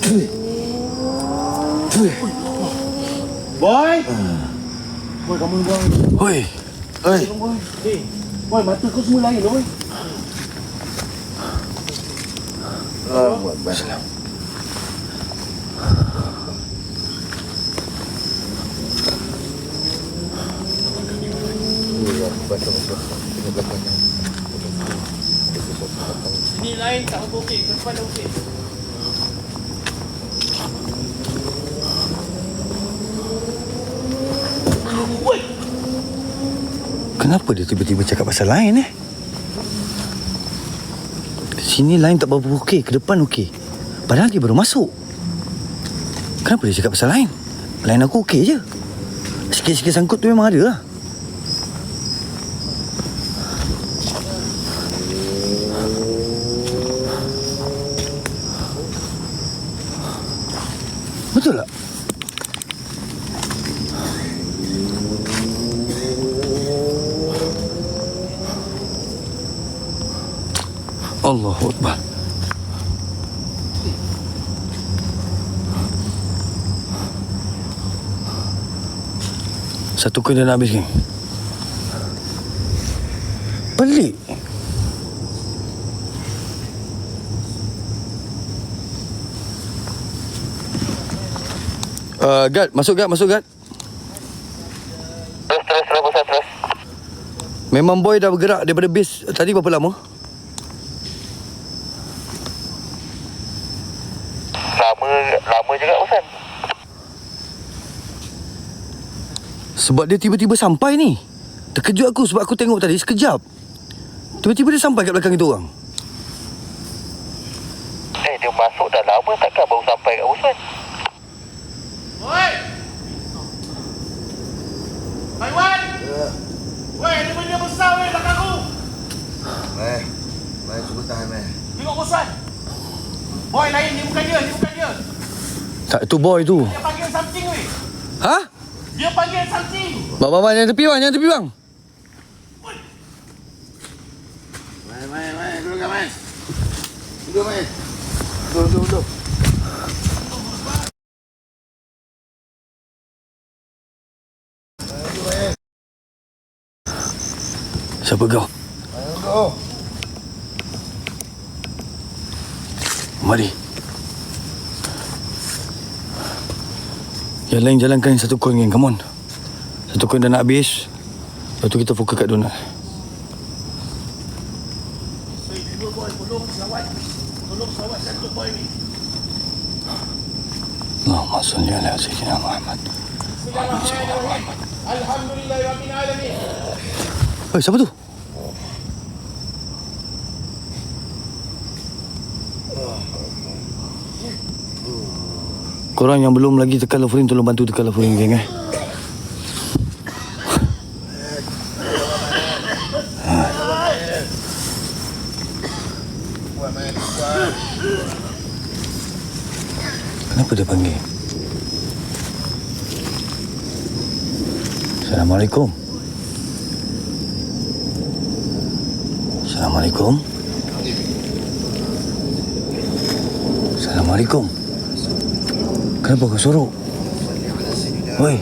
Boy! Boy, kamu boy. Hoi. Hoi. Boy, mata kau semua lain, boy. Salam. Ini lain tak okey, depan dah okey. Kenapa dia tiba-tiba cakap pasal lain Sini lain tak berapa okey, ke depan okey. Padahal dia baru masuk. Kenapa dia cakap pasal lain? Lain aku okey je. Sikit-sikit sangkut tu memang ada lah. Betul tak? Allahu Akbar. Satu koin dah nak habis ni. Pelik. Gad, masuk Gad. Terus, terus. Memang boy dah bergerak daripada base tadi berapa lama? Lama juga Ustaz. Sebab dia tiba-tiba sampai ni. Terkejut aku sebab aku tengok tadi sekejap. Tiba-tiba dia sampai kat belakang itu orang. Dia masuk dah lama takkan baru sampai kat Ustaz. Oi! Taiwan! Woi, ada benda besar weh belakang aku. Mai cuba tahan mai. Tengok Ustaz. Boy lain, dia bukan dia. Tak, itu boy tu. Dia panggil something weh. Ha? Dia panggil something. Bang, jangan tepi bang, Mai, duduk kan mai. Duduk mai. Duduk. Siapa kau? Ayo. Mari. Yang lain jalankan satu koin kan, come on. Satu koin dah nak habis. Lepas tu kita fokus kat donat. Dua boy, tolong selawat satu boy ni. Allahumma salli ala sayyidina Muhammad. Bismillahirrahmanirrahim. Alhamdulillahirabbil alamin. Siapa tu? Korang yang belum lagi tekan love ring, tolong bantu tekan love ring, geng. Kenapa dia panggil? Assalamualaikum. Kenapa kau suruh? Woi.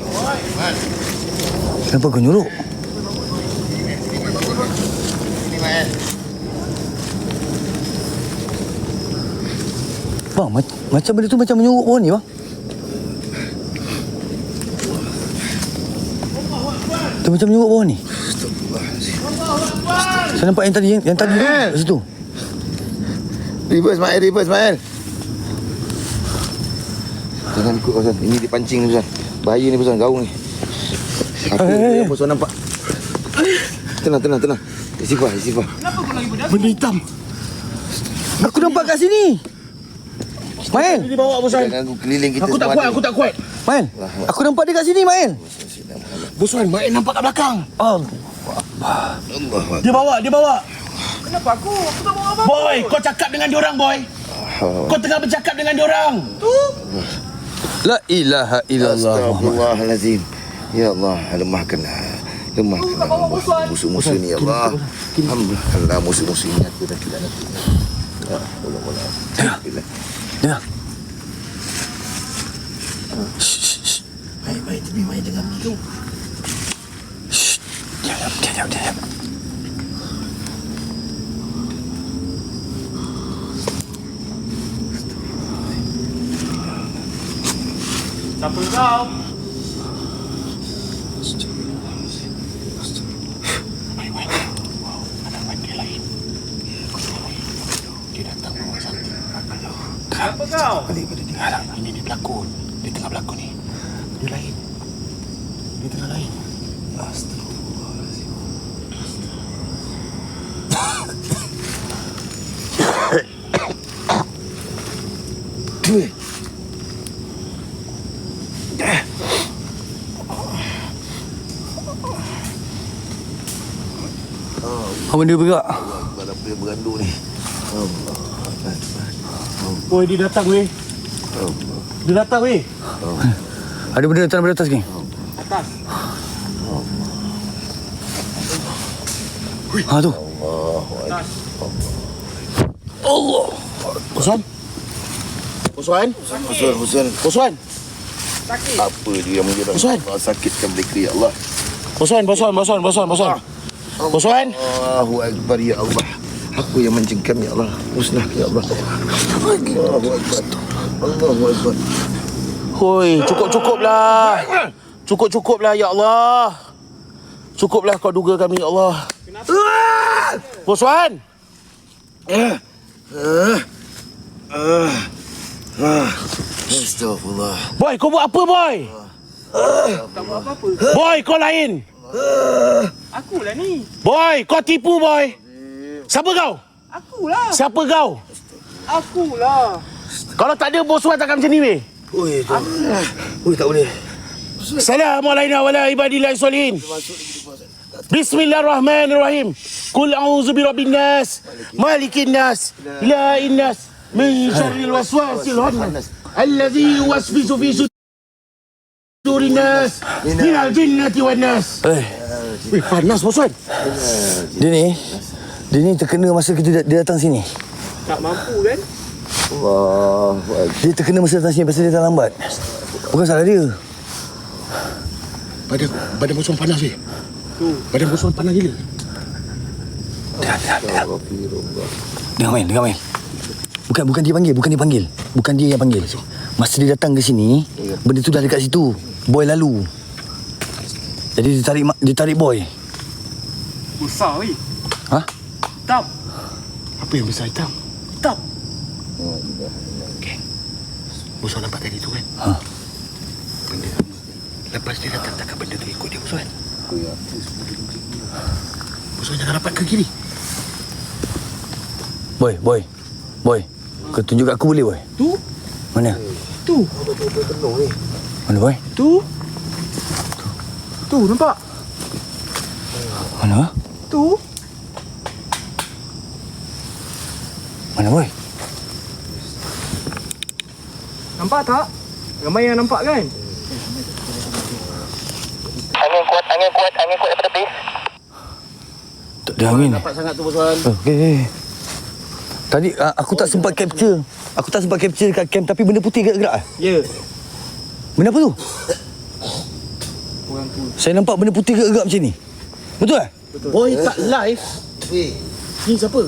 Kenapa kau nyuruh? Bang, macam benda tu macam menyuruh pohon ni, bang. Tu macam menyuruh pohon ni. Saya nampak yang tadi kat situ. Reverse Mael. Jangan ikut Ustaz. Ini dipancing ni Ustaz. Bahaya ni Ustaz, gaung ni. Apa Ustaz nampak? Tenang. Istighfar. Kenapa kau lagi benda? Benda hitam. Aku nampak kat sini. Mael. Dia bawa Bosan. Jangan aku keliling kita Aku tak kuat. Mael. Aku nampak dia kat sini, Mael. Bosan, Mael nampak kat belakang. Allah. Dia bawa. Kenapa aku? Aku tak bawa apa-apa. Boy, kau cakap dengan diorang, boy. Kau tengah bercakap dengan diorang. Tu. La ilaha illallah. Astagfirullahalazim. Ya Allah, lemahkanlah musuh-musuh ni ya Allah. Alhamdulillah musuh-musuh ini aku dah tidak nak. Ya Allah. Ya. Baik, tapi mai jangan begitu. Diam. Siapa kau? Siapa kau? Ini dia pelakon. Dia tengah berlakon ni. Dia lain. Dia tengah lain. Astagfirullahaladzim. Apa benda bergerak? Apa yang beranduk ni? Oi, dia datang weh. Dia datang weh. Ada benda datang dari atas ni? Atas. Ha tu. Atas. Allah. Bosan? Bosan. Sakit. Apa dia yang menyerang? Bosan. Allah sakitkan mereka ya Allah. Bosan. Allahu Akbar ya Allah. Apa yang mencengkam ya Allah? Musnah ya Allah. Allahu Akbar. Hoi, cukuplah. Cukuplah ya Allah. Cukuplah kau duga kami ya Allah. Kenapa? Bosan. Astagfirullah. Boy, kau buat apa boy? Tak buat apa-apa. Boy, kau lain. Akulah ni. Boy, kau tipu boy. Siapa kau? Akulah. Siapa kau? Akulah. Kalau tak ada Bosuan takkan macam ni weh. Oi, tak boleh. Assalamualaikum warahmatullahi wabarakatuh. Bismillahirrahmanirrahim. Qul a'udzu birabbin nas, malikin nas, ilahin nas, min syarril waswasil khannas, allazi yuwaswisu fi sudurin nas, minal jinnati wan nas. Weh, panas Bosuan. Dia ni terkena masa dia datang sini. Tak mampu kan? Allahu Akbar. Dia terkena masa datang sini pasal dia datang lambat. Bukan salah dia. Badan Bosuan panas weh. Badan Bosuan panas gila. Dengar main. Bukan dia panggil. Bukan dia yang panggil. Masa dia datang ke sini, benda tu dah dekat situ. Boy lalu. Jadi dia tarik boy. Besar weh. Ha? Hitam. Apa yang besar hitam? Hitam. Okay. Bosuan nampak tadi tu kan? Ha. Benda. Lepas dia datang takkan benda tu ikut dia Bosuan. Bosuan jangan rapat ke kiri. Boy. Kau tunjuk kat aku boleh boy? Tu. Mana? Tu. Mana boy? Tu. Tu nampak? Mana? Tu. Mana boy? Nampak tak? Ramai yang nampak kan? Angin kuat daripada base. Tak ada angin. Nampak sangat tu Bosuan. Okey. Tadi aku tak sempat capture. Aku tak sempat capture dekat cam tapi benda putih gerak-gerak. Ya. Benda apa tu? Orang tu. Saya nampak benda putih gerak-gerak macam ni. Betul tak? Boy tak live. Ni siapa?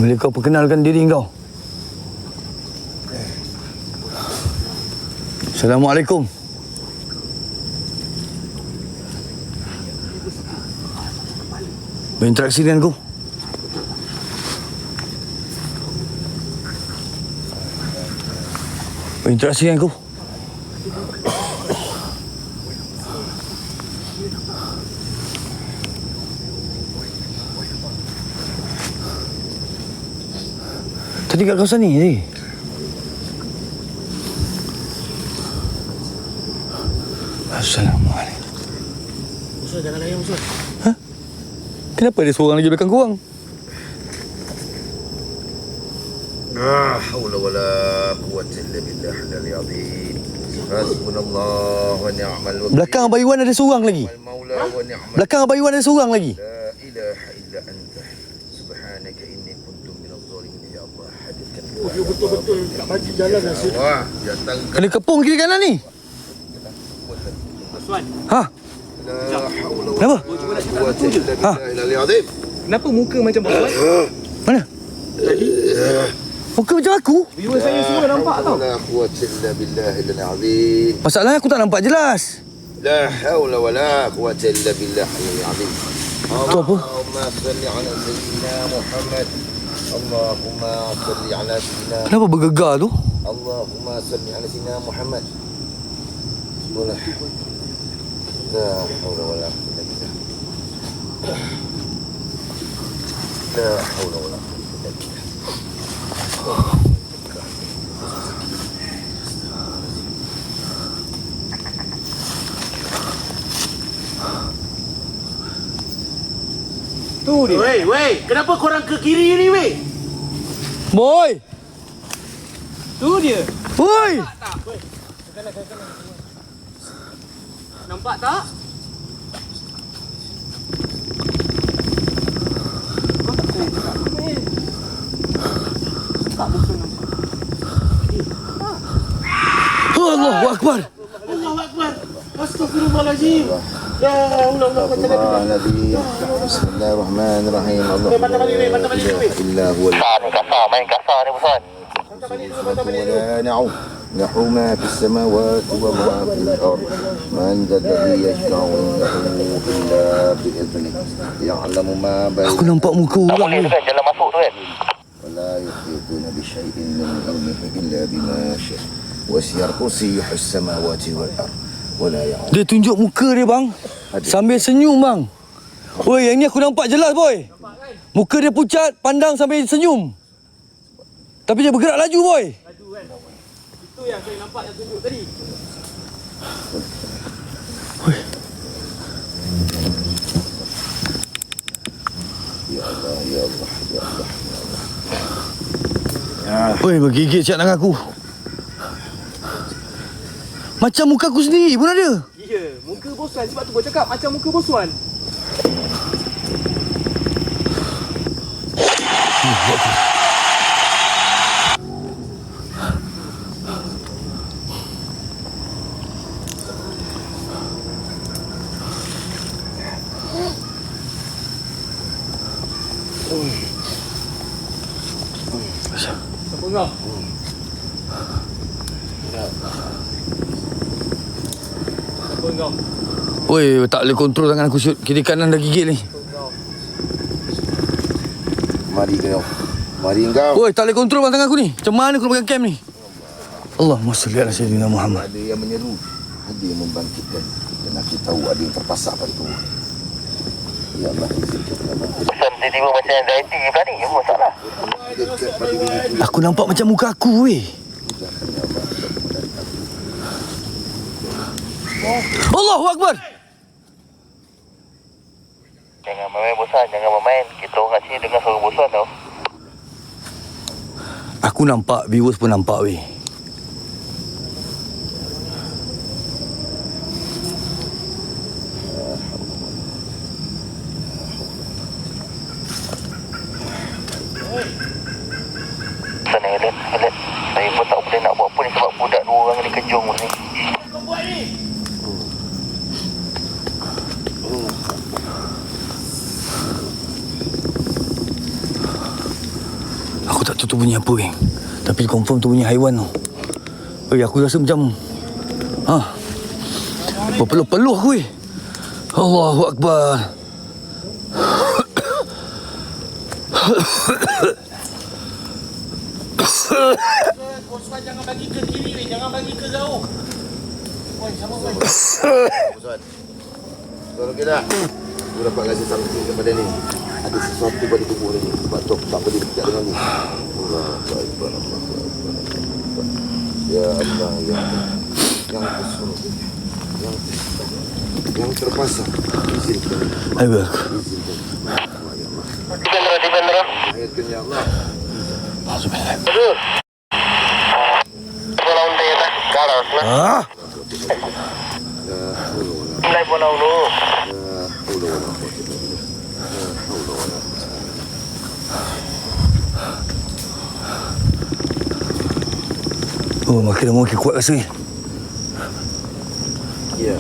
Bila kau perkenalkan diri kau. Assalamualaikum. Berinteraksi dengan aku. Berinteraksi dengan aku. Tadi kat kawasan ni tadi. Assalamualaikum. Bosuan jangan layan Bosuan. Kenapa ada seorang lagi belakang korang? Haula wala quwwata illa billah al-'aliyyil 'azim. Hasbunallahu wa ni'mal wakeel. Belakang Abang Iwan ada seorang lagi. Wal maula wa ni'mal. Belakang Abang Iwan ada seorang lagi. La ilaha illa anta. Subhanaka inni kuntu minadh dhalimin ya Allah. Hadirkan Betul-betul tak bagi jalan nasib. Allah, datang Kena kepung kiri kanan ni. Osman, Ha? la haula Kenapa? wala quwwata illa billahil azim. kenapa muka macam Osman? Mana? Tadi Muka macam aku? viewer saya semua nampak tau. La quwwata illa billahil azim. Masalahnya aku tak nampak jelas. La haula wala quwwata illa billahil azim. Itu apa? Allahumma salli ala sayyidina Muhammad. Allahumma salli ala sayyidina Kenapa bergegar tu? Allahumma salli ala sayyidina Muhammad. Wala la haula wala quwwata illa billah. La haula wala quwwata illa billah. Tu dia. Weh, kenapa korang ke kiri ni weh? Boy! Tu dia. Boy! Nampak tak? Allahu Akbar! Allahu Akbar. Astaghfirullahalazim. La haula wala quwwata illa billah. Nabi Bismillahirrahmanirrahim. Allah illa huwa Kasar ni, kasar. Main kasar ni, Bosan. ولا نعوم له ما في السماوات وما في الأرض من ذا الذي يشفع عنده إلا بإذنه يعلم ما بين Aku nampak muka Tak orang boleh ni. tu kan, jalan masuk tu kan. ولا يحيطون بشيء من علمه إلا بما شاء وسع كرسيه السماوات والأرض ولا يعوم. Dia tunjuk muka dia bang. Sambil senyum bang. Oi, yang ni aku nampak jelas boy. Muka dia pucat, pandang sambil senyum. Tapi dia bergerak laju boy. Laju kan. Itu yang saya nampak yang tunjuk tadi. Ya Allah, ya Allah, ya Allah. Oi, bergigit siap dengan aku. Macam muka aku sendiri pun ada. Ya, muka bosan sebab tu gua cakap macam muka bosan. Siapa kau? Siapa kau? Oi, tak boleh kontrol tangan aku shoot. Kiri kanan dah gigit ni. Mari kau. Mari engkau. Oi, tak boleh kontrol bang tangan aku ni. Macam mana aku nak pegang cam ni? Allahumma salli ala sayyidina Muhammad. Ada yang menyeru, ada yang membangkitkan, dan aku tahu ada yang terpasak pada tu. Ya Allah, izinkan Allah. Bosan tiba-tiba macam anxiety pula ni. Apa masalah? Dekat pada diri itu. Aku nampak macam muka aku weh. Allahu Akbar. Jangan main Bosan, jangan main. Kita orang kat sini dengar suara Bosan tau. Aku nampak, viewers pun nampak weh. Bosan Helen. Saya pun tak boleh nak buat apa ni sebab budak dua orang ni kejung ni. Kau buat ni. Aku tak tahu tu bunyi apa geng. Tapi confirm tu bunyi haiwan tau. Oi, aku rasa macam berpeluh-peluh aku weh. Allahu Akbar. Osman jangan bagi ke kiri weh, jangan bagi ke jauh. Oi, sama weh. Ustaz. Tolong kita. Aku dapat kasih something kepada ni. Ada sesuatu pada tubuh dia ni. Sebab tu aku tak boleh dekat dengan ni. Allah Akbar, Allah Akbar. Ya Allah, ya Allah. Yang tersuruh. Yang terpasang. Izinkan. Ayo aku. Izinkan. Ya Allah. Defender. Akhirkan ya Allah. Alhamdulillah. Betul. Bola untai atas. Garas lah. Ah, Mulai bola dulu. Oh, makin kuat rasa ni. Ya.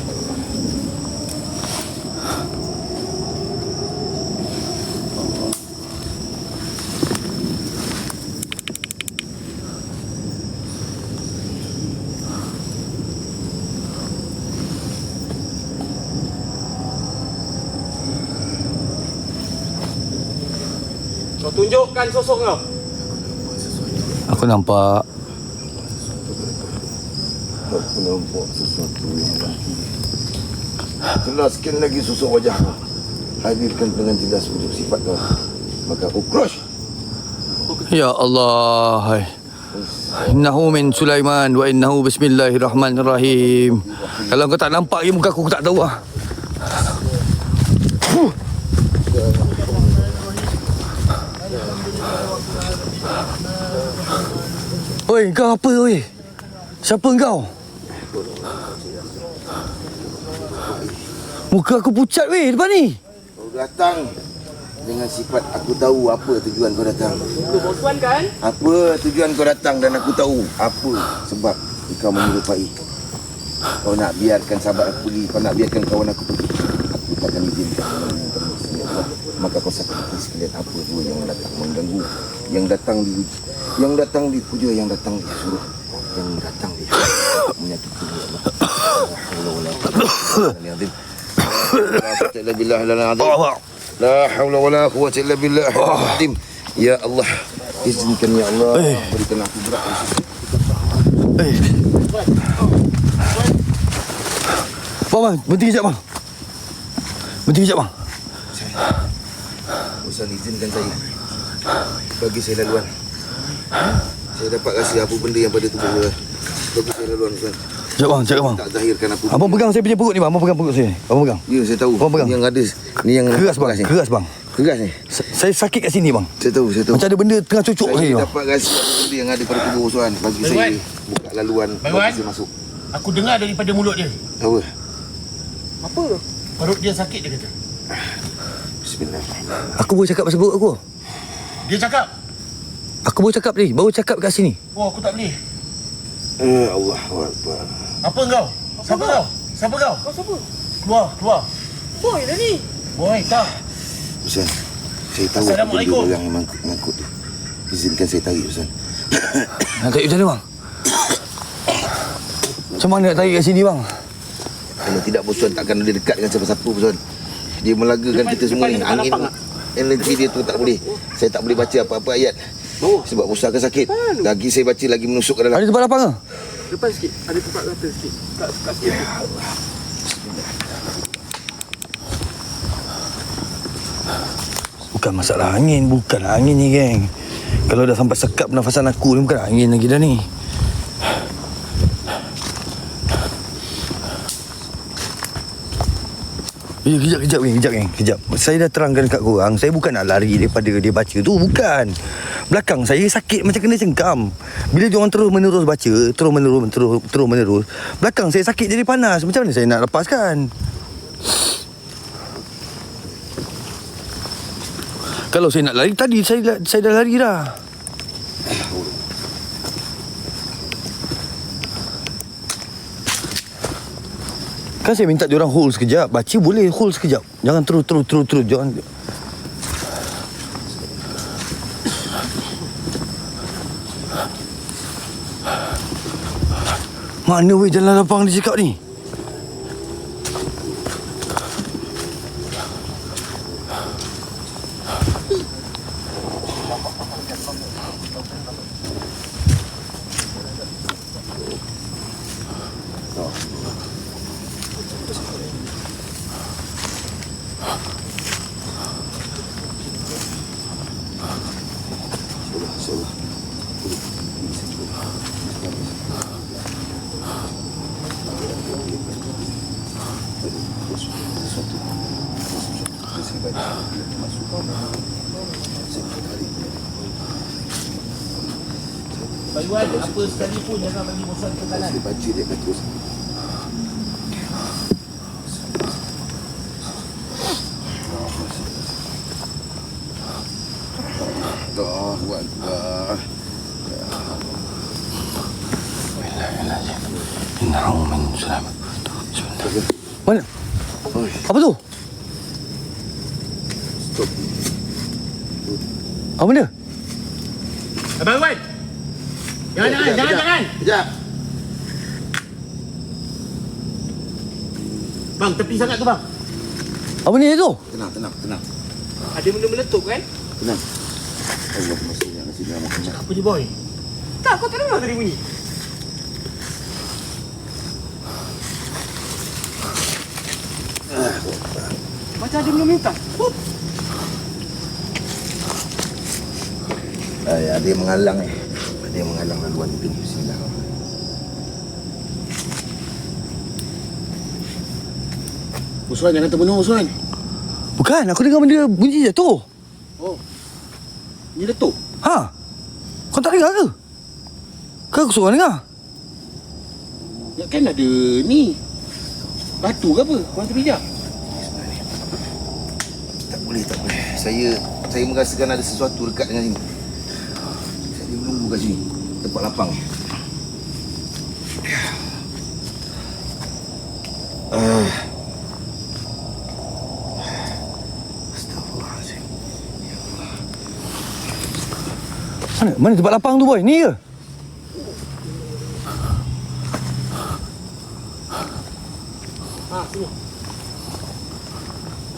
Kau tunjukkan sosok kau. Aku nampak. Aku nampak sesuatu yang lagi. Jelaskan lagi sosok wajah kau. Hadirkan dengan jelas wujud sifat kau. Maka aku crush. Ya Allah. Hai. Innahu min Sulaiman wa innahu bismillahirrahmanirrahim. Kalau kau tak nampak lagi muka aku tak tahu lah. Oi, kau apa oi? Siapa kau? Muka aku pucat weh depan ni. Kau datang dengan sifat aku tahu apa tujuan kau datang. Kau bosan kan? Apa tujuan kau datang dan aku tahu apa sebab kau menyerupai. Kau nak biarkan sahabat aku pergi, kau nak biarkan kawan aku pergi. Aku takkan izinkan kau menangis. Ya Allah. Maka kau sakiti sekalian apa dua yang datang mengganggu, yang datang dipuja, yang datang disuruh, yang datang menyakiti. Ya Allah. La haula wala quwwata illa billahil azim. Ya Allah, izinkan ya Allah, berikan aku berat. Bang, berhenti kejap bang. Berhenti kejap bang. Ustaz izinkan saya. Bagi saya laluan. Saya dapat kasih apa benda yang pada tubuh saya. Bagi saya laluan Ustaz. Cakap bang. Tak zahirkan apa. Abang pegang saya punya perut ni bang. Abang pegang perut saya. Abang pegang. Ya, saya tahu. Abang pegang. Ni yang ada. Ni yang Keras bang. ni. Keras bang. Keras ni. Saya sakit kat sini bang. Saya tahu. Macam ada benda tengah cucuk Saya saya bang. dapat kasih apa benda yang ada pada tubuh Ustaz. Bagi saya buka laluan. Bagi saya masuk. Aku dengar daripada mulut dia. Apa? Apa? Perut dia sakit dia kata. Bismillahirrahmanirrahim. Aku baru cakap pasal perut aku. Dia cakap, Aku baru cakap tadi. Baru cakap kat sini. oh aku tak boleh. Allahu Akbar. Apa kau? Siapa kau? Siapa kau? Kau siapa? Keluar. Boy dah ni. Boy, tak. Ustaz, saya tahu Assalamualaikum. benda yang mengangkut dia. Izinkan saya tarik Ustaz. Nak tarik macam mana bang? Macam mana nak tarik kat sini bang? Kalau tidak Bosan takkan boleh dekat dengan siapa-siapa Bosan. Dia melagakan kita semua ni. Angin energi dia tu tak boleh. Saya tak boleh baca apa-apa ayat. Sebab Bosan akan sakit. Lagi saya baca lagi menusuk ke dalam. Ada tempat lapang ke? Depan sikit. Ada tempat kata sikit. Kat sikit. Bukan masalah angin. Bukan angin ni geng. Kalau dah sampai sekap pernafasan aku ni bukan angin lagi dah ni. Kejap. Saya dah terangkan kat korang, saya bukan nak lari daripada dia baca tu, bukan. Belakang saya sakit macam kena cengkam. Bila dia orang terus-menerus baca, terus-menerus, belakang saya sakit jadi panas. Macam mana saya nak lepaskan? Kalau saya nak lari tadi, saya dah lari dah. Kan saya minta diorang hold sekejap. Baca boleh hold sekejap. Jangan terus. Jangan. Mana weh jalan lapang dia cakap ni? Pak Iwan, apa sekalipun jangan bagi Bosan ke kanan. Dia baca dia akan terus. Allahu Akbar. Bismillahirrahmanirrahim. Mana? Apa tu? Stop. Apa benda? Abang Wan. Jangan. Kejap. Bang, tepi sangat tu bang. Apa ni tu? Tenang. Ada benda meletup kan? Tenang. Allahumma salli ala sayyidina Muhammad. Apa ni boy? Tak, kau tak dengar tadi bunyi? Macam ada benda melintas. Ada yang menghalang ni. Ada yang menghalang laluan itu. Bismillahirrahmanirrahim. Usman, jangan termenung Usman. Bukan, aku dengar benda bunyi jatuh. Oh. Ni letup. Ha? Kau tak dengar ke? Kau aku seorang dengar. Ya kan ada ni. Batu ke apa? Korang terpijak. Tak boleh. Saya merasakan ada sesuatu dekat dengan sini. Saya menunggu kat sini. Tempat lapang. Astaghfirullahaladzim. Mana tempat lapang tu boy? Ni ke? Sini.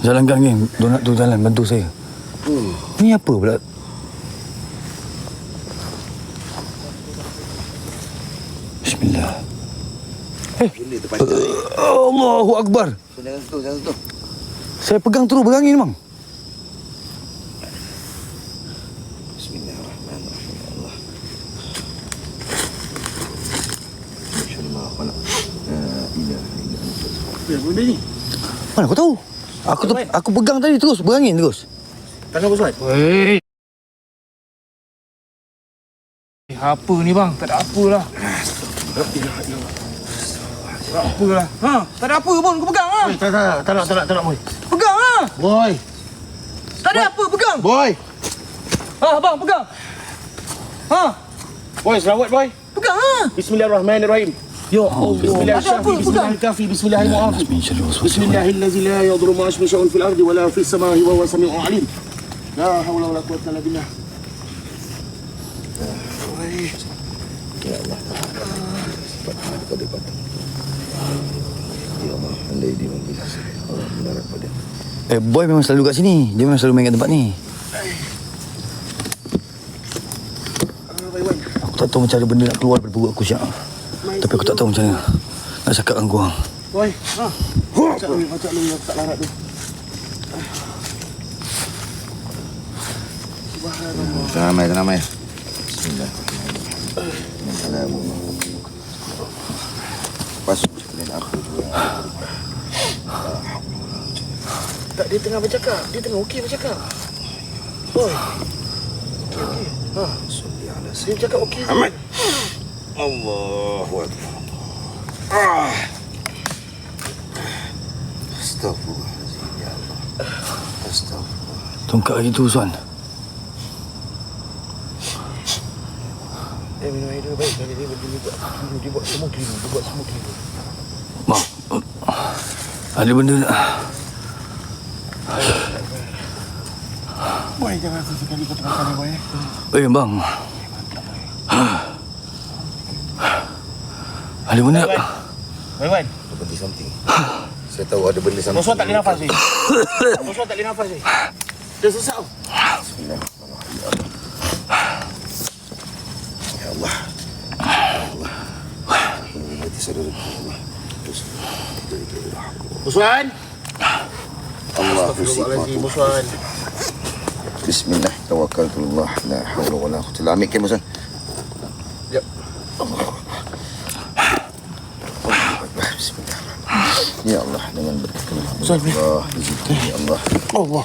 Jalankan ni. Donat tu jalan bantu saya. Ni apa pula? Bismillah. Boleh terpanjang ni. Allahu Akbar. Jangan sentuh. Saya pegang terus berangin bang. Bismillahirrahmanirrahim. Ya Allah. Masyaallah. Apa benda ni? Mana aku tahu? Aku pegang tadi terus berangin terus. Tangan Usman. Weh. Apa ni bang? Tak ada apalah. Tak apalah. Ha, tak ada apa pun kau pegang ah. Tak nak boy. Pegang ah. Boy. Tak ada apa, pegang. Boy. Ha, bang, pegang. Ha, Boy, selawat boy. pegang ah. Bismillahirrahmanirrahim. Ya Allah. Bismillahirrahmanirrahim. Bismillahirrahmanirrahim. Bismillahirrahmanirrahim. Bismillahirrahmanirrahim. La yadurru ma'a ismihi syai'un fil ardi wa la fis samaa'i wa huwa samii'un 'aliim. La haula wa la quwwata illa billah. Ya Allah. Cepat kau dapat. Ya Allah, andai dia membilas. Allah mendarat pada. Boy memang selalu kat sini. Dia memang selalu main kat tempat ni. Aku tak tahu macam mana benda nak keluar daripada perut aku siap. Tapi aku tak tahu macam mana nak cakap dengan korang. Boy. Ha. Macam lu yang tak larat tu. Tenang mai. Bismillahirrahmanirrahim. Assalamualaikum. Pas sekalian apa juga. Tak, dia tengah bercakap. Dia tengah okey bercakap. Boy. Okey. Ha. Dia cakap okey. Ahmad. Allahu Akbar. Astaghfirullahaladzim. Ya Allah. Astaghfirullah. Tongkat lagi tu Suan. Minum air dulu baik. Dia buat semua keliru. Bang. Ada benda nak. Boy, jangan sesekali kau tengah tanya boy. Bang. Ada benda nak. Boy, Wan. Ada benda something. Saya tahu ada benda something. Boswan tak boleh nafas ni. Boswan tak boleh nafas ni. Dia sesak. Bismillahirrahmanirrahim. Ya Allah. Mati saudara Allah. Boswan. Allahu Boswan. Bismillah, tawakkaltullah, la haula wala quwwata illa billah. Amik Musan. Ya. Bismillah. Ya Allah, dengan berkat Musan, Allah, izin ya Allah. Allah.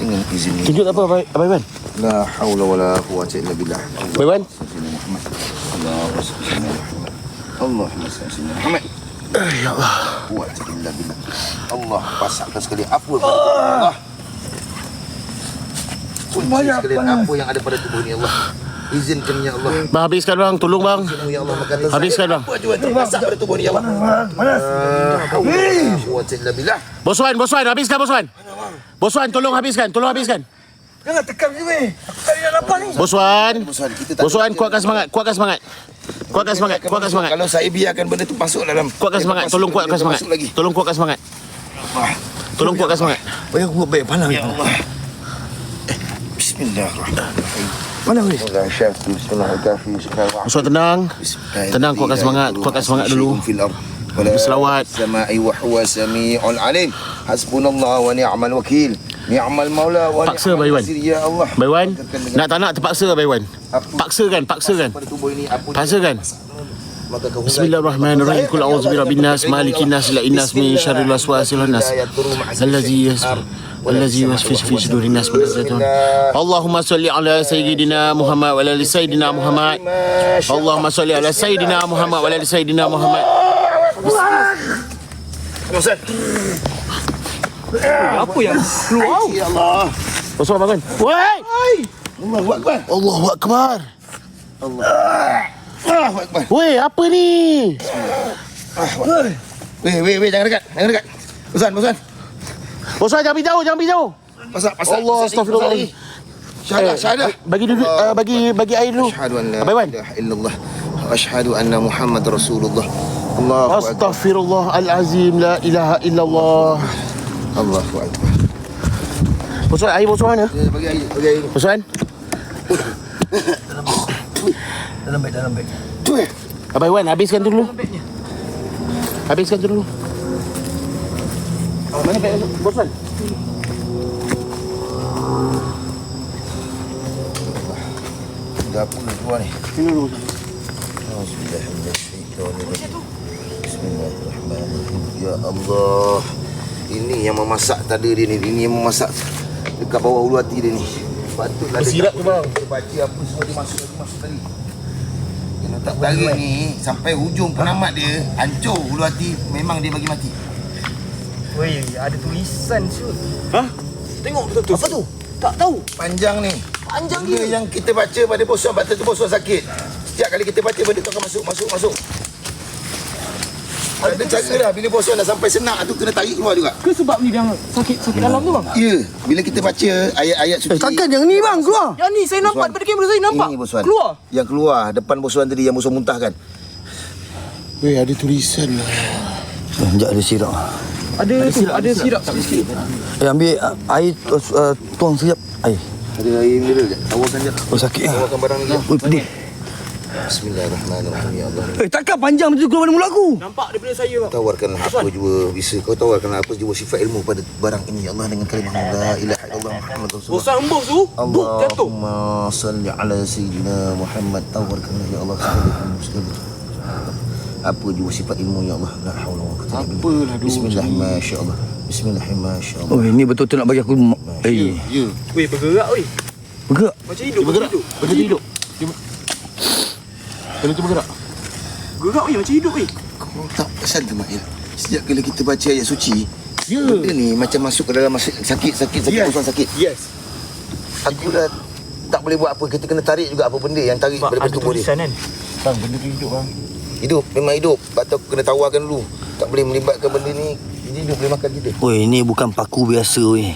Dengan izin Tunjuk apa Abang Iwan? la haula wala quwwata illa billah. Abang Iwan. Allahumma salli Allahumma salli Muhammad. Ya Allah. Quwwata illa billah. Allah pasakkan sekali apa Allah. Kunci sekalian apa yang ada pada tubuh ni Allah. Izinkan ya Allah. Bang, habiskan bang, tolong bang. Ya Allah makan lezat. Habiskan bang. Apa juga termasak pada tubuh ni ya Allah. Panas. Alhamdulillah. Bos Wan, habiskan Bos Wan. Bos Wan, tolong habiskan. Jangan tekan je weh. Aku tak nak lapar ni. Bos Wan, Kita tak Bos Wan, kuatkan semangat. Kalau saya biarkan benda tu masuk dalam. Kuatkan semangat, tolong kuatkan semangat. Masuk lagi. Tolong kuatkan semangat. Bayar aku buat baik palang. Ya Allah. Bismillahirrahmanirrahim. Mana weh? Bos Wan tenang. Tenang, kuatkan semangat dulu. Berselawat. Sama'i wa huwa sami'ul alim. Hasbunallah wa ni'mal wakil. Ni'mal maula wa Paksa, ni'mal Baywan. nasir ya Allah. Baywan, nak tak nak terpaksa Baywan. Paksakan. Pada tubuh ini apa Paksakan. maka kau Bismillahirrahmanirrahim. Qul a'udzu birabbin nas, malikin nas, ilahin nas, min syarril waswasil khannas. Allazi yuwaswisu fi sudurin nas min syaitan. Allahumma shalli ala sayyidina Muhammad wa ala ali sayyidina Muhammad. Allahumma shalli ala sayyidina Muhammad wa ala ali sayyidina Muhammad. Ustaz. Apa yang keluar? Ya Allah. Bos Wan bangun. Woi! Allahu akbar. Allahu akbar. Allahu akbar. Woi, apa ni? Weh, jangan dekat. Bosan. Bos Wan, jangan pergi jauh. Pasal. Allah, astagfirullah. Syahadah. Bagi dulu, bagi air dulu. Asyhadu an la Baywan. ilaha illallah wa asyhadu anna Muhammad Rasulullah. Allahu akbar. Astaghfirullahalazim, la ilaha illallah. Allahu akbar. Bos Wan, air Bos Wan mana? Bagi air. Bos Wan? Dalam baik. Tu. Abang Wan, habiskan dulu. Mana beg Bos Wan? Dah pun keluar ni. Sini dulu. Bismillahirrahmanirrahim. Ya Allah. Ini yang memasak tadi dia ni. Ini yang memasak dekat bawah ulu hati dia ni. Patutlah Bersirap tu, bang. Dia baca apa semua dia masuk tadi. Dia letak tari ni sampai hujung penamat dia hancur ulu hati. Memang dia bagi mati. Weh, ada tulisan shoot. Hah? Tengok betul-betul. Apa tu? Tak tahu. Panjang ni. Panjang Benda dia. yang kita baca pada bosan, baca tu bosan sakit. Setiap kali kita baca benda tu akan masuk. Ada cara dah bila bosan dah sampai senak tu kena tarik keluar juga. Ke sebab ni dia sakit dalam tu bang? Ya, bila kita baca ayat-ayat suci. Takkan yang ni bang keluar. Yang ni saya nampak daripada kamera saya nampak. Ini bosan. Keluar. Yang keluar depan bosan tadi yang bosan muntahkan. Weh, ada tulisan lah. Sekejap ada sirap. Ada sirap sikit. Ambil air tuang sekejap. Air. Ada air mineral je. Tawarkan je. Oh sakit lah. Tawarkan barang ni. Oi pedih. Bismillahirrahmanirrahim. Ya Allah. Takkan panjang macam tu keluar dari mulut aku. Nampak daripada saya bang. Tawarkanlah apa jua bisa kau tawarkanlah apa jua sifat ilmu pada barang ini ya Allah dengan kalimah la ilaha illallah Muhammad Rasulullah. Bosan embus tu. Buk jatuh. Allahumma salli ala sayyidina Muhammad. Tawarkanlah ya Allah segala apa jua sifat ilmu ya Allah. La haula wala quwwata illa billah. Apalah dosa. Bismillahirrahmanirrahim. Bismillahirrahmanirrahim. Oh ini betul-betul nak bagi aku. Ya. Weh, bergerak weh. Bergerak. Macam hidup. Bergerak. Macam hidup. Benda tu bergerak. Bergerak weh, macam hidup weh. Kau tak perasan ke Mahil? Sejak kali kita baca ayat suci, Ya. benda ni macam masuk ke dalam sakit, bosan sakit. Yes. Aku dah tak boleh buat apa. Kita kena tarik juga apa benda yang tarik Sebab pada ada tubuh dia. tulisan kan. Bang, benda tu hidup bang. Hidup, memang hidup. Lepas tu aku kena tawarkan dulu. Tak boleh melibatkan benda ni. Dia hidup boleh makan kita. Oi ini bukan paku biasa weh.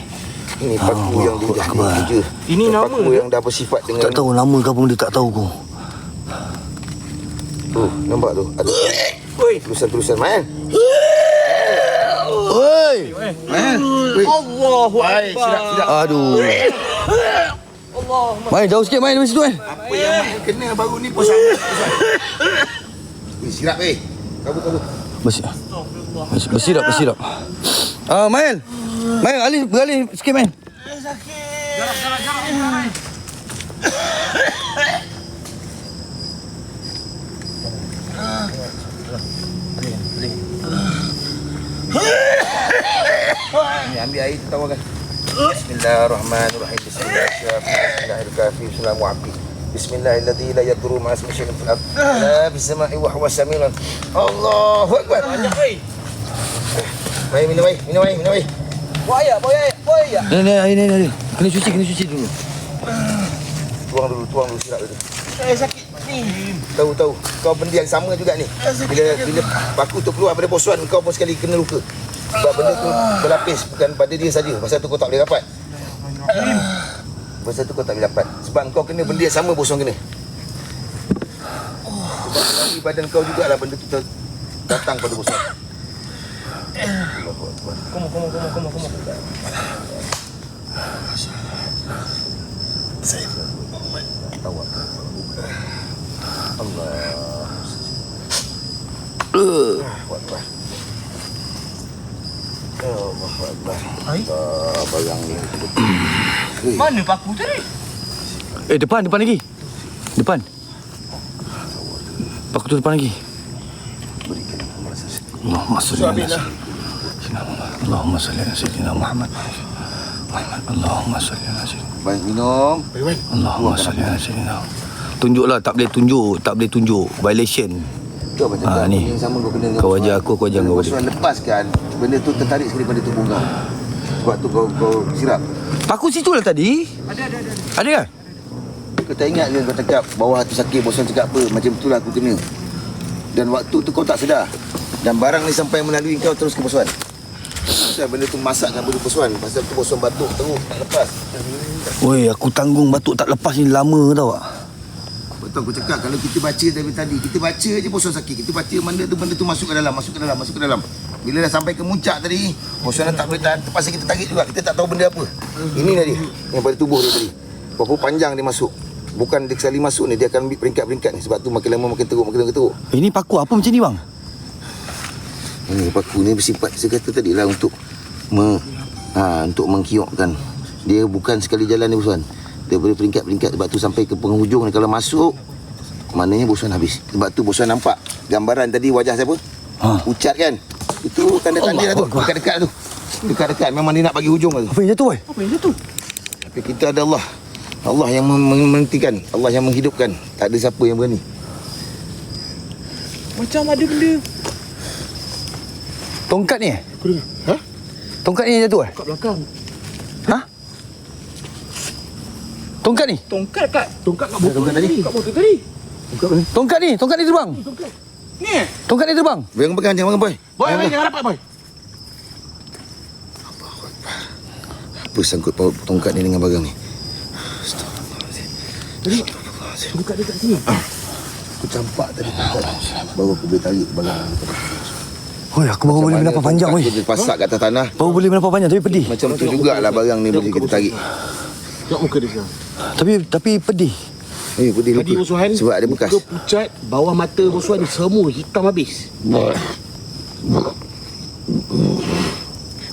Ini paku yang dia dah Akbar. kerja. Ini nama paku ke? yang dah bersifat dengan Tak tahu nama ke apa dia tak tahu aku. tu. Nampak tu? Ada Weh. tulisan-tulisan Man. Oi. Man. Allahu Akbar. Aduh. Allah. Main jauh sikit main dari situ kan. Apa yang Man kena baru ni pun sama. Sirap Kabur. Bersirap. Mail. Beralih sikit main. Ni ambil air tu tawarkan. Bismillahirrahmanirrahim. Bismillahirrahmanirrahim. Bismillahirrahmanirrahim. Bismillahirrahmanirrahim. La yadurru ma'a ismihi syai'un fil ardh la fis sama'i wa huwa samiul. Allahu akbar. Banyak weh. Mai minum air. Buat ayat. Ni. Kena cuci dulu. Tuang dulu sirap itu. Sakit ni. Tahu. Kau benda yang sama juga ni. Bila paku tu keluar daripada posuan, kau pun sekali kena luka. Sebab benda tu berlapis, bukan pada dia saja. Pasal tu kau tak boleh rapat. Pasal tu kau tak boleh rapat. Sebab kau kena benda yang sama posuan kena. Sebab dari badan kau jugalah benda tu datang pada posuan. Come on. Saya Tahu Allah. Kuat. Allah Akbar. Barang ni. Mana paku tadi? Depan lagi. Depan. Paku tu depan lagi. Allahumma salli ala sayyidina Muhammad. Allahumma salli ala sayyidina. Baik, minum. Allahumma salli ala sayyidina. Tunjuklah, tak boleh tunjuk. Violation. Kau macam tu. Ni. Yang sama kau kena dengan Kau ajar aku ajar kau. posuan lepaskan. Benda tu tertarik sekali pada tubuh kau. Sebab tu kau sirap. Paku situ lah tadi. Ada kan? Kau tak ingat ke kau cakap bawah tu sakit, posuan cakap apa? Macam itulah aku kena. Dan waktu tu kau tak sedar. Dan barang ni sampai melalui kau terus ke posuan. Pasal benda tu masakkan benda posuan. Pasal tu posuan batuk teruk tak lepas. Oi, aku tanggung batuk tak lepas ni lama tau tak? Betul aku cakap kalau kita baca dari tadi, kita baca je posuan sakit. Kita baca benda tu masuk ke dalam. Bila dah sampai ke muncak tadi, posuan dah tak boleh tahan, terpaksa kita tarik juga. Kita tak tahu benda apa. Ini tadi yang pada tubuh dia tadi. Berapa panjang dia masuk. Bukan dia sekali masuk ni, dia akan ambil peringkat-peringkat ni. Sebab tu makin lama makin teruk. Ini paku apa macam ni bang? Ini paku ni bersifat saya kata tadi lah untuk untuk mengkiokkan. Dia bukan sekali jalan ni bosan. Dia boleh peringkat-peringkat. Sebab tu sampai ke penghujung ni kalau masuk, maknanya bosan habis. Sebab tu bosan nampak gambaran tadi wajah siapa? Ucat kan? Itu tanda-tanda lah tu. Dekat-dekat tu. Dekat-dekat memang dia nak bagi hujung lah tu. Apa yang jatuh? Tapi kita ada Allah. Allah yang menghentikan, Allah yang menghidupkan. Tak ada siapa yang berani. Macam ada benda Tongkat ni? Aku dengar. Tongkat ni yang jatuh kat belakang. Tongkat ni? Tongkat kat Tongkat tadi. kat botol tadi. Tongkat ni terbang. Ni. Tongkat ni terbang. Jangan pegang, boy. Boy, jangan rapat boy. Apa sangkut paut tongkat ni dengan barang ni? Tadi tongkat dia kat sini. Aku campak tadi tongkat. Baru aku boleh tarik barang ni. Oi, aku baru boleh mendapat panjang oi. Dia pasak kat atas tanah. Baru boleh mendapat panjang tapi pedih. Macam tu jugalah barang ni boleh kita tarik. Tengok muka dia sekarang. Tapi pedih. Pedih Tadi lupa. bosuhan Sebab ada bekas. muka pucat, bawah mata bosuhan ni semua hitam habis. Ni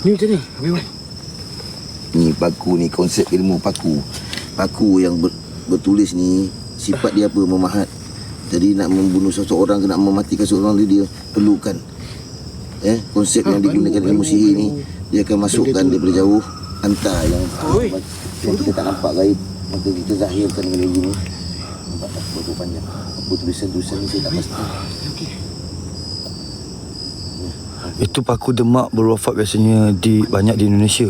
macam ni, Habis boy. Ni paku ni, konsep ilmu paku. Paku yang bertulis ni, sifat dia apa? Memahat. Jadi nak membunuh seseorang ke nak mematikan seseorang dia perlukan. Konsep yang digunakan ilmu sihir ni, dia akan masukkan daripada jauh, hantar yang kita tak nampak gaib. Maka kita zahirkan dengan ilmu ni. Nampak tak berapa panjang. Apa tulisan-tulisan ni saya tak pasti. Itu paku demak berwafat biasanya banyak di Indonesia.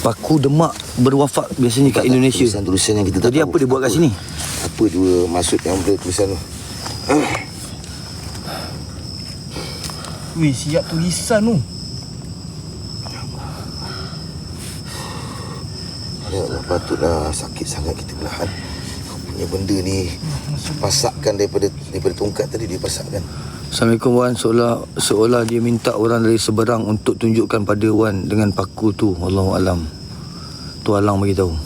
Paku demak berwafat biasanya kat Indonesia. Tulisan-tulisan yang kita tak Jadi tahu. apa dia buat kat sini? Apa juga maksud yang ada tulisan tu? Weh, siap tulisan tu. Ya Allah, patutlah sakit sangat kita belahan. Kau punya benda ni pasakkan daripada tongkat tadi dia pasakkan. Assalamualaikum Wan. Seolah dia minta orang dari seberang untuk tunjukkan pada Wan dengan paku tu. Wallahu alam. Tu Alang bagi tahu.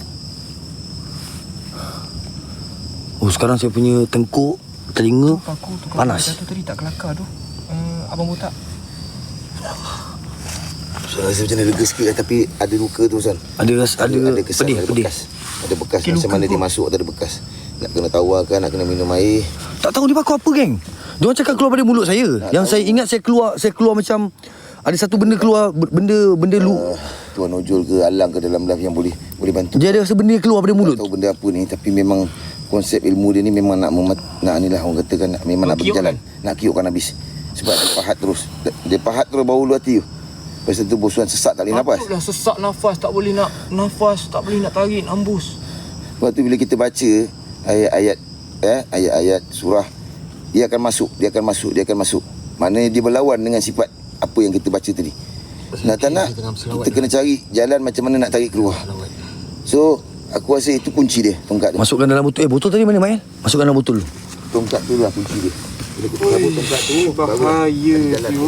Oh, sekarang saya punya tengkuk, telinga Paku tu panas. jatuh tadi tak kelakar tu. Abang botak. So, rasa macam lega sikit kan, tapi ada luka tu Ustaz. Ada kesan, pedih. bekas. Ada bekas macam mana dia masuk, ada bekas. Nak kena tawarkan, nak kena minum air. Tak tahu dia paku apa geng. Diorang cakap keluar pada mulut saya. Yang saya ingat saya keluar macam ada satu benda keluar, benda lu. Tuan Ojol ke Alang ke dalam live yang boleh bantu. Dia ada rasa benda keluar pada mulut. Tak tahu benda apa ni, tapi memang konsep ilmu dia ni memang nak inilah orang katakan memang nak berjalan, nak kiukkan habis. Sebab dia pahat terus. Dia pahat terus bau ulu hati tu. Lepas tu bosuan sesak tak boleh nafas. Dah sesak nafas, tak boleh nak nafas, tak boleh nak tarik, hembus. Sebab tu bila kita baca ayat-ayat surah, dia akan masuk. Maknanya dia berlawan dengan sifat apa yang kita baca tadi. Nak tak nak, kita kena cari jalan macam mana nak tarik keluar. So aku rasa itu kunci dia, tongkat tu. Masukkan dalam botol. Botol tadi mana, Mail? Masukkan dalam botol. Tongkat tu lah kunci dia. Bila kita cabut tongkat tu, bahaya tu.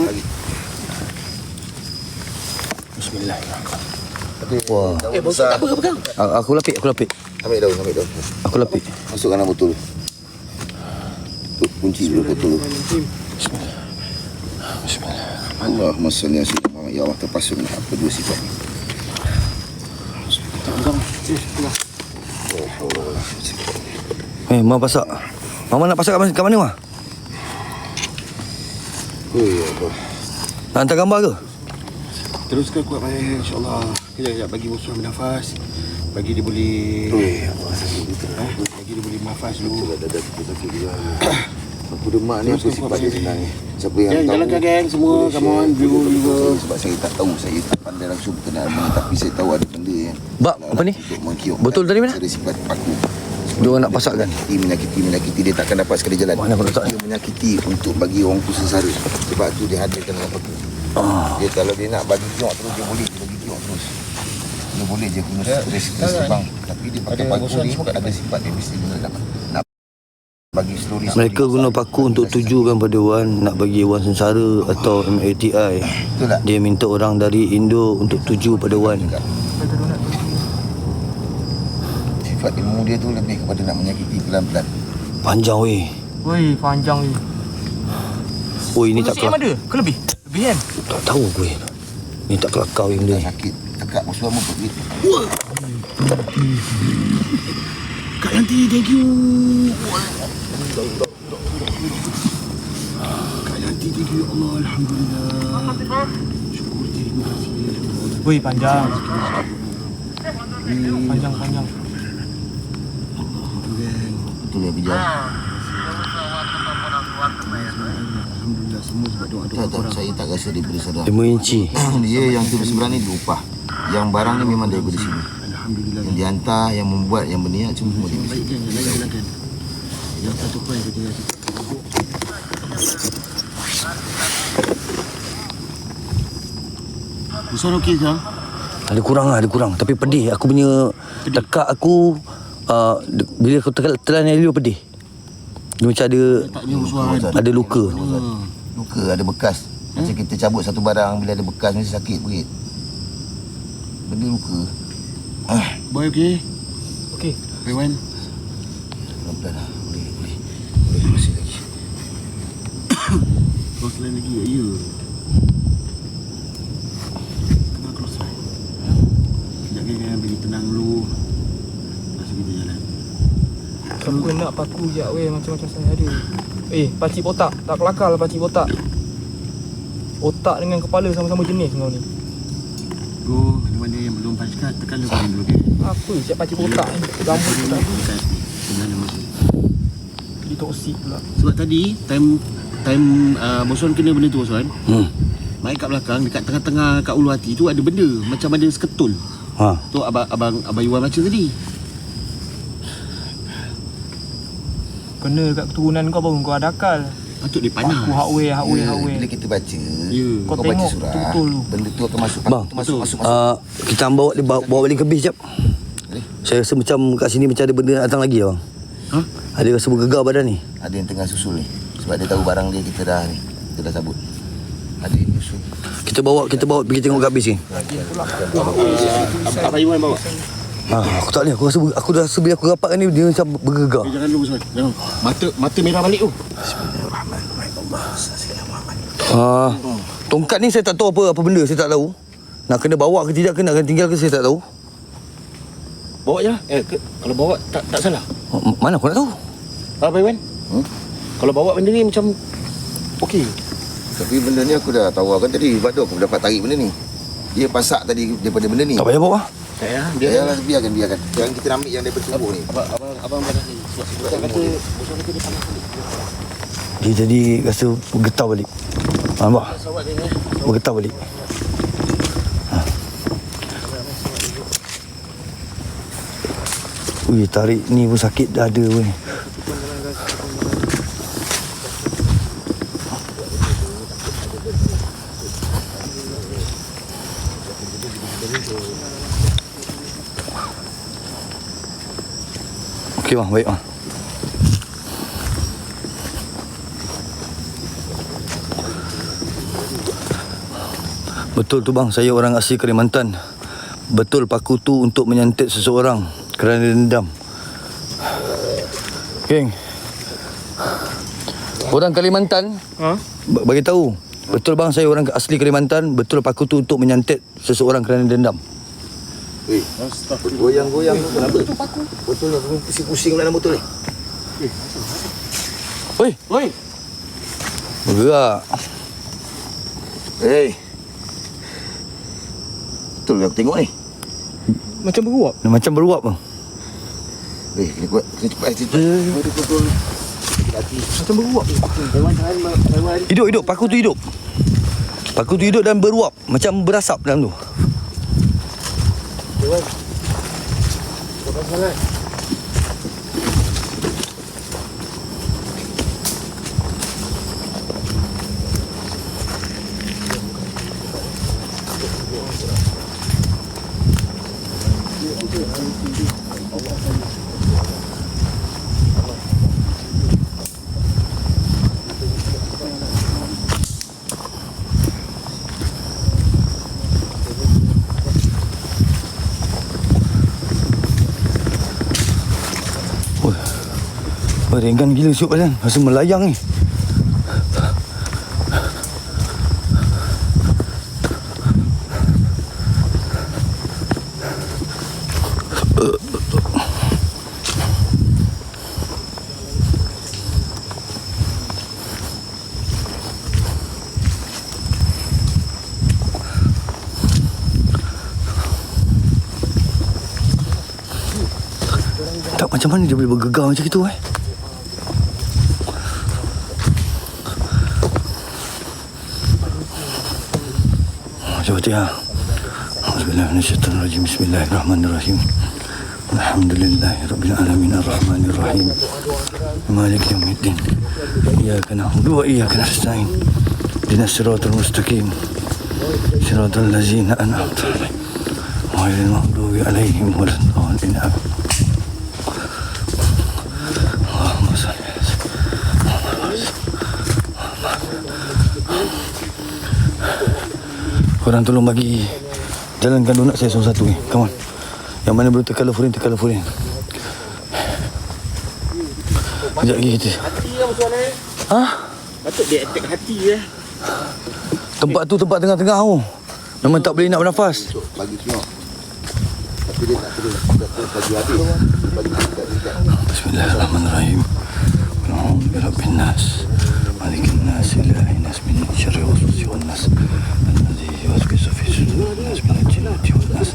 Bismillahirrahmanirrahim. Wah. Botol apa pegang? Aku lapik. Ambil daun. Aku lapik. Masukkan dalam botol. Tu kunci dulu botol tu. Bismillah. Allahumma salli ala sayyidina Muhammad. Ya Allah, terpasung apa dua sifat ni. Mama pasak. Mama nak pasak kat mana, Ma? Nak hantar gambar ke? Teruskan kuat Mail, insyaAllah. Kejap bagi bos ambil nafas. Bagi dia boleh bagi dia boleh nafas dulu. Aku demak ni apa sifat dia senang ni. Siapa yang tahu, jalankan geng semua. Come on, viewer. Sebab saya tak tahu, saya tak pandai langsung berkenaan, tapi saya tahu ada benda yang Bak, apa ni? untuk mengkiok. Botol tadi mana? Ada sifat paku. Dia orang nak pasakkan. Menyakiti dia takkan dapat sekali jalan. Mana aku letak ni? Dia menyakiti untuk bagi orang tu sengsara. Sebab tu dia hadirkan dengan paku. Dia kalau dia nak bagi kiok terus, dia boleh dia bagi kiok terus. Dia boleh je guna stres bang. Tapi dia pakai paku ni ada sifat dia mesti guna nak bagi story. Mereka guna paku untuk tujukan pada Wan, nak bagi Wan sengsara atau MATI. Itulah. Dia minta orang dari Indo untuk tuju pada Wan. Sifat ilmu dia tu lebih kepada nak menyakiti pelan-pelan. Panjang weh. Woi, panjang ni. Oh, ini tak kelakar. ada? Ke lebih? Lebih kan? Tak tahu gue. Ni tak kelakar weh benda ni. Sakit. Tekak musuh mu pergi. Kak Yanti, thank you. Kak Yanti, thank you. Ya Allah, Alhamdulillah. Syukur, terima kasih. Woi, panjang. Panjang. Betul ya bijak. Alhamdulillah semua sebab doa-doa Tak, saya tak rasa daripada saudara. 5 inci. Dia yang tu sebenarnya ni diupah. Yang barang ni memang daripada sini. Alhamdulillah. Yang dihantar, yang membuat, yang berniat semua dia. Baik kan, yang lain silakan. Yang satu poin ke dia. Busan okey sekarang? Ada kurang. Tapi pedih. Aku punya tekak aku bila aku telan Elio pedih. Dia macam ada luka. Luka, ada bekas. Macam kita cabut satu barang, bila ada bekas mesti sakit perut. Benda luka. Boy okey? Okey. Rewan? Pelan-pelan lah. Boleh masih lagi. Cross line lagi ya? Kena cross line. Sekejap kan bagi tenang dulu. Lepas tu kita jalan. Siapa nak paku je weh, macam-macam saya ada. Pakcik botak. Tak kelakar lah pakcik botak. Otak dengan kepala sama-sama jenis kau ni. Go, mana yang belum paskat, tekan dulu dulu okey. Apa siap pakcik botak ni? Rambut pula. Dekat sebenarnya masuk. Dia toksik pula. Sebab tadi time Boson kena benda tu Boson. Mai kat belakang dekat tengah-tengah kat ulu hati tu ada benda macam ada seketul. Tu abang Iwan baca tadi. Kena kat keturunan kau baru kau ada akal. Patut dia panas. Aku hak weh. Bila kita baca, Kau kau baca tengok surah, betul-betul tu. benda tu akan masuk. Bang, tu masuk. kita bawa balik ke bis jap. Saya rasa macam kat sini macam ada benda nak datang lagi bang. Ada rasa bergegar badan ni. Ada yang tengah susul ni. Sebab dia tahu barang dia kita dah ni. Kita dah sabut. Ada yang susul. Kita bawa pergi tengok kat bis ni. Abang Iwan bawa. Aku tak boleh. Aku rasa bila aku rapatkan ni dia macam bergegar. Jangan dulu Boson. Jangan. Mata merah balik tu. Tongkat ni saya tak tahu apa benda, saya tak tahu. Nak kena bawa ke tidak ke, nak kena tinggal ke saya tak tahu. Bawa je lah. Kalau bawa tak salah. Mana aku nak tahu? Abang Iwan? Kalau bawa benda ni macam okey. Tapi benda ni aku dah tawarkan tadi. Sebab tu aku dapat tarik benda ni. Dia pasak tadi daripada benda ni. Tak payah bawa. Tak payah. Biarlah, biarkan. Jangan kita ambil yang daripada tubuh ni. Abang panas ni. Sebab Boson kata dia panas ni. Dia jadi rasa bergetar balik. Nampak? Bergetar balik. Ui, tarik ni pun sakit dada weh. Okey bang, baik bang. Betul tu bang, saya orang asli Kalimantan. Betul paku tu untuk menyantet seseorang kerana dendam. Geng, orang Kalimantan bagi tahu. Betul bang, saya orang asli Kalimantan. Betul paku tu untuk menyantet seseorang kerana dendam. Goyang-goyang tu kenapa? Betul lah, pusing-pusing dalam botol ni. Oi, bergerak. Betul ke aku tengok ni? Macam beruap. Macam beruap bang. Kena kuat, kena cepat betul. Macam beruap. Hidup, paku tu hidup. Paku tu hidup dan beruap. Macam berasap dalam tu. Ringan gila siup badan. Rasa melayang ni. Tak, macam mana dia boleh bergegar macam itu Al-Fatihah. Auzubillahi Bismillahirrahmanirrahim. Alhamdulillahirabbil alamin arrahmanirrahim. Maliki yaumiddin. Iyyaka na'budu wa iyyaka nasta'in. Ihdinas siratal mustaqim. Siratal ladzina an'amta 'alaihim ghairil maghdubi 'alaihim waladdallin. Allahumma shalli ala Korang tolong bagi jalankan donat saya satu-satu ni. Come on. Yang mana belum terkalafurin. Sekejap lagi kita. Hati lah macam mana? Ha? Patut dia attack hati lah. Tempat tu tempat tengah-tengah tu. Memang tak boleh nak bernafas. Bagi tengok. Tapi dia tak boleh. Bagi habis. Bagi dekat. Bismillahirrahmanirrahim. A'udzu birabbin nas. Malikin nas, ilahin nas, min syarri waswasi wan nas. Alladzi yuwaswisu fi sudurin nas, minal jinnati wan nas.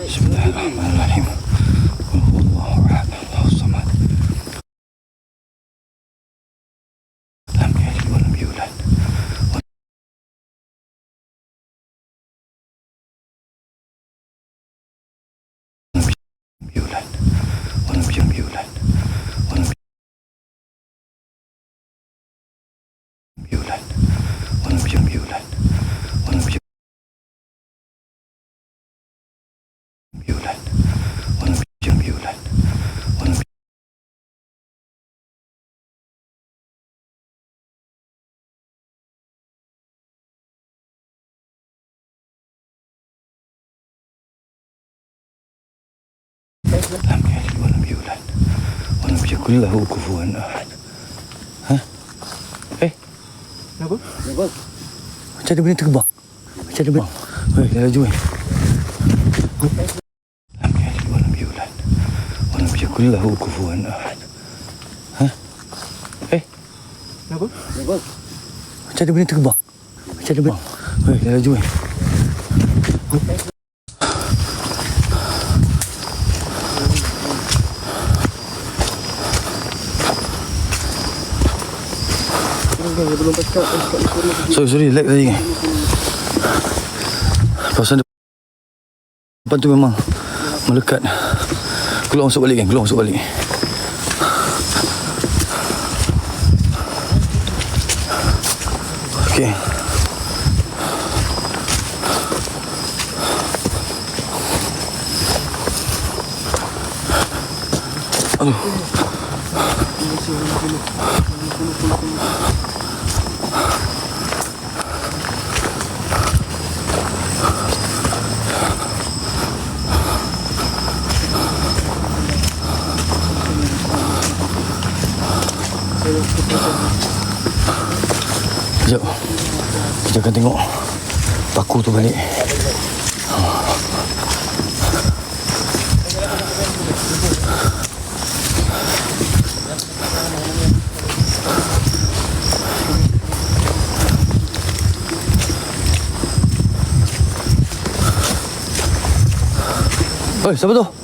Bismillahirrahmanirrahim. Qul huwallahu ahad, Allahus samad. Lam yalid wa lam yulad. Lam yalid wa lam yulad wa lam yakul lahu kufuwan ahad. Ha? Kenapa? Macam ada benda terbang. Macam ada benda. Dah laju Lam yalid wa lam yulad wa lam yakul lahu kufuwan ahad. Ha? Kenapa? Macam ada benda terbang. Macam ada benda. Dah laju Sorry, lag tadi. Kawasan depan tu memang melekat. Keluar masuk balik kan. Keluar masuk balik. Okey. Aduh. Sekejap. Kita akan tengok paku tu balik. Oi, siapa tu?